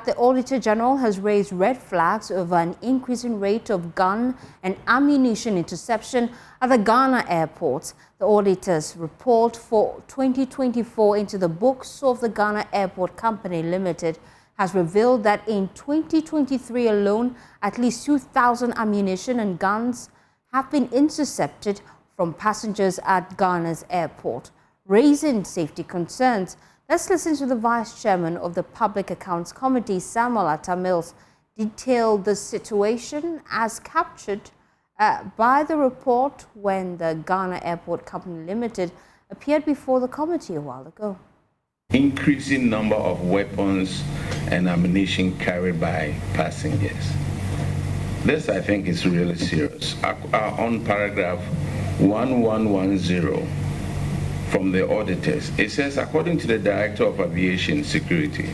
that the Auditor General has raised red flags over an increasing rate of gun and ammunition interception at the Ghana airports. The auditor's report for 2024 into the books of the Ghana Airport Company Limited has revealed that in 2023 alone, at least 2,000 ammunition and guns have been intercepted from passengers at Ghana's airport, raising safety concerns. Let's listen to the Vice Chairman of the Public Accounts Committee, Samuel Atta-Mills, detail the situation as captured by the report when the Ghana Airport Company Limited appeared before the committee a while ago. Increasing number of weapons and ammunition carried by passengers. This, I think, is really serious. On paragraph 1110 from the auditors, it says, according to the Director of Aviation Security,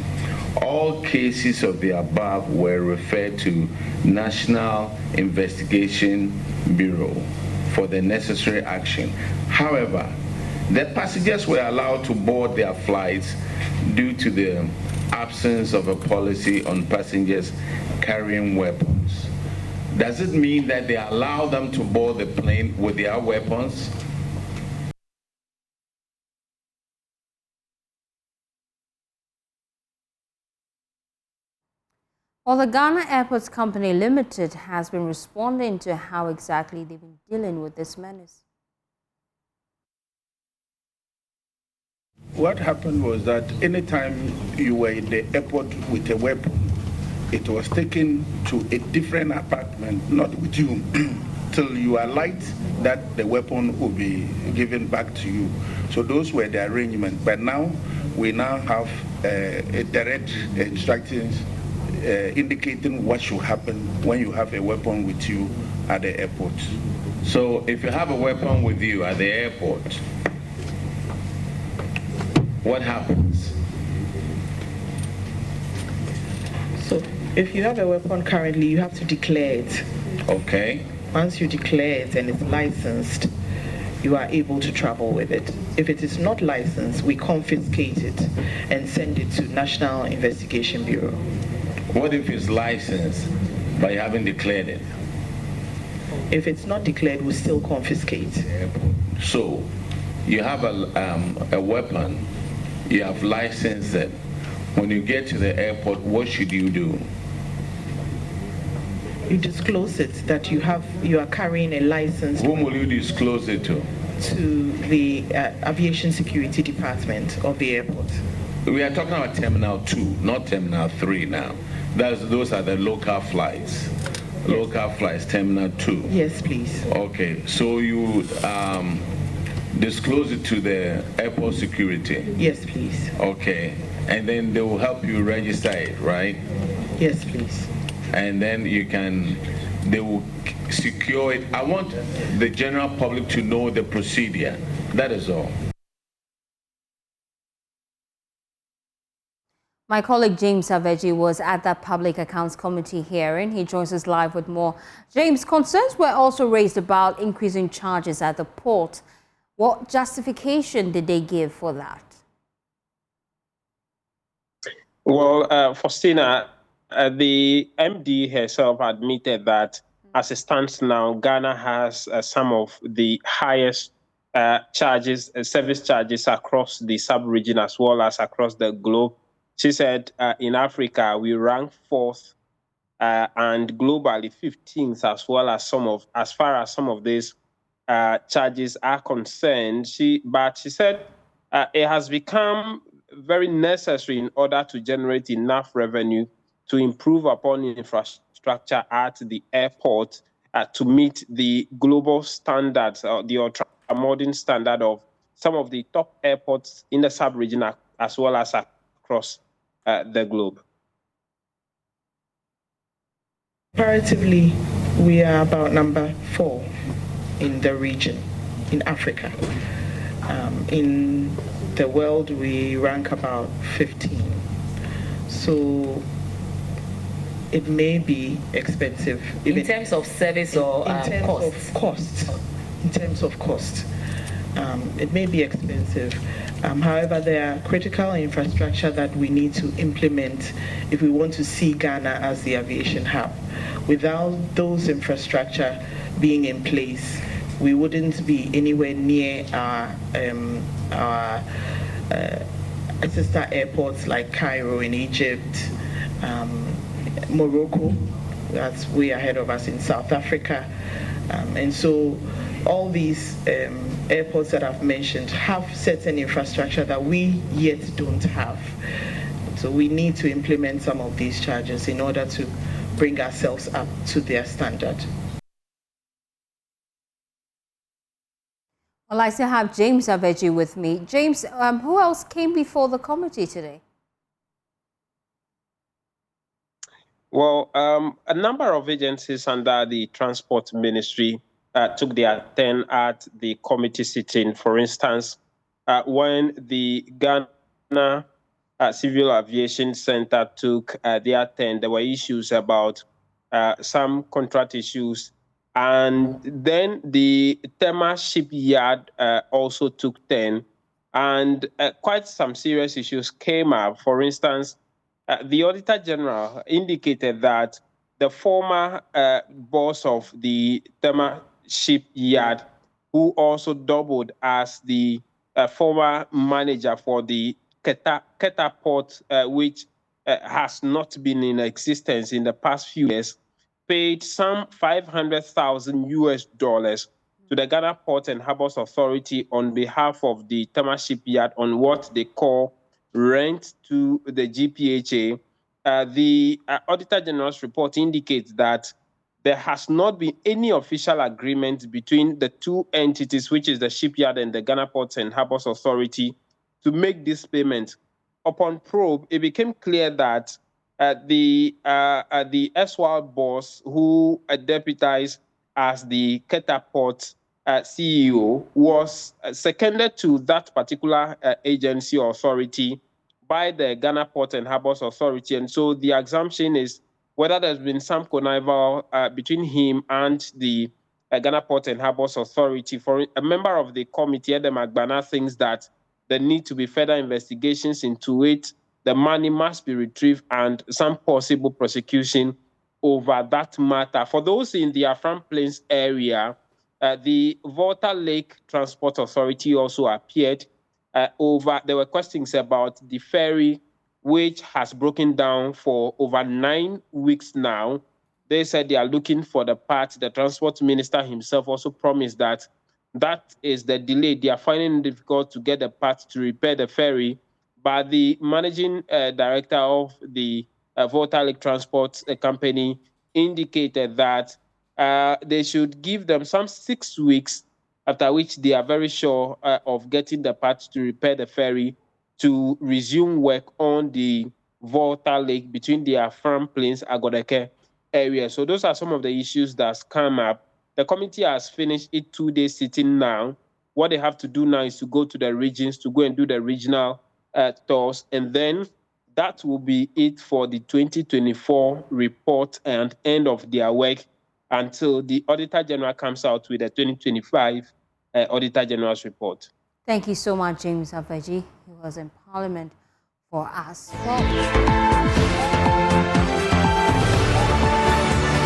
all cases of the above were referred to National Investigation Bureau for the necessary action. However, the passengers were allowed to board their flights due to the absence of a policy on passengers carrying weapons. Does it mean that they allow them to board the plane with their weapons? Well, the Ghana Airports Company Limited has been responding to how exactly they've been dealing with this menace. What happened was that anytime you were in the airport with a weapon, it was taken to a different apartment, not with you, till you alight, that the weapon will be given back to you. So those were the arrangements. But now, we now have a direct instructions indicating what should happen when you have a weapon with you at the airport. So if you have a weapon with you at the airport, what happens? So if you have a weapon currently, you have to declare it. Okay. Once you declare it and it's licensed, you are able to travel with it. If it is not licensed, we confiscate it and send it to National Investigation Bureau. What if it's licensed but you haven't declared it? If it's not declared, we still confiscate. So you have a weapon, you have licensed it. When you get to the airport, what should you do? You disclose it that you are carrying a license. Whom will you disclose it to? To the Aviation Security Department of the airport. We are talking about Terminal 2, not Terminal 3 now. Those are the local flights. Yes. Local flights, Terminal 2. Yes, please. Okay, so you disclose it to the airport security? Yes, please. Okay, and then they will help you register it, right? Yes, please. And then they will secure it. I want the general public to know the procedure. That is all. My colleague James Aveji was at that Public Accounts Committee hearing. He joins us live with more. James, concerns were also raised about increasing charges at the port. What justification did they give for that? Well, Faustina, the MD herself admitted that as it stands now, Ghana has some of the highest charges, service charges across the sub-region as well as across the globe. She said in Africa, we rank 4th and globally 15th, as far as some of these charges are concerned. But she said it has become very necessary in order to generate enough revenue to improve upon infrastructure at the airport to meet the global standards, the ultra-modern standard of some of the top airports in the sub-region as well as across the globe. Comparatively, we are about number 4 in the region, in Africa. In the world, we rank about 15. So it may be expensive. In terms of service or in terms cost? Of cost. In terms of cost. It may be expensive. However, there are critical infrastructure that we need to implement if we want to see Ghana as the aviation hub. Without those infrastructure being in place, we wouldn't be anywhere near our sister airports like Cairo in Egypt, Morocco, that's way ahead of us in South Africa. And so all these airports that I've mentioned have certain infrastructure that we yet don't have. So we need to implement some of these charges in order to bring ourselves up to their standard. Well, I still have James Aveji with me. James, who else came before the committee today? Well, a number of agencies under the Transport Ministry took their turn at the committee sitting. For instance, when the Ghana Civil Aviation Center took their turn, there were issues about some contract issues. And then the Tema shipyard also took turn, and quite some serious issues came up. For instance, the Auditor General indicated that the former boss of the Tema shipyard, who also doubled as the former manager for the Keta port, which has not been in existence in the past few years, paid some $500,000 to the Ghana Port and Harbors Authority on behalf of the Tema shipyard on what they call rent to the GPHA. The Auditor General's report indicates that there has not been any official agreement between the two entities, which is the shipyard and the Ghana Ports and Harbors Authority, to make this payment. Upon probe, it became clear that the erstwhile boss, who deputized as the Keta Port CEO, was seconded to that particular agency or authority by the Ghana Port and Harbors Authority. And so the assumption is whether there's been some connival between him and the Ghana Port and Harbors Authority. For a member of the committee, Edem Agbana, thinks that there need to be further investigations into it. The money must be retrieved and some possible prosecution over that matter. For those in the Afram Plains area, the Volta Lake Transport Authority also appeared there were questions about the ferry, which has broken down for over 9 weeks now. They said they are looking for the part. The transport minister himself also promised that that is the delay. They are finding it difficult to get the part to repair the ferry. But the managing director of the Volta Lake Transport Company indicated that they should give them some 6 weeks, after which they are very sure of getting the parts to repair the ferry to resume work on the Volta Lake between the Afram Plains, Agodeke area. So those are some of the issues that's come up. The committee has finished its 2-day sitting now. What they have to do now is to go to the regions, to go and do the regional tours, and then that will be it for the 2024 report and end of their work until the Auditor General comes out with the 2025 Auditor General's report. Thank you so much, James Aveji. He was in Parliament for us. Well,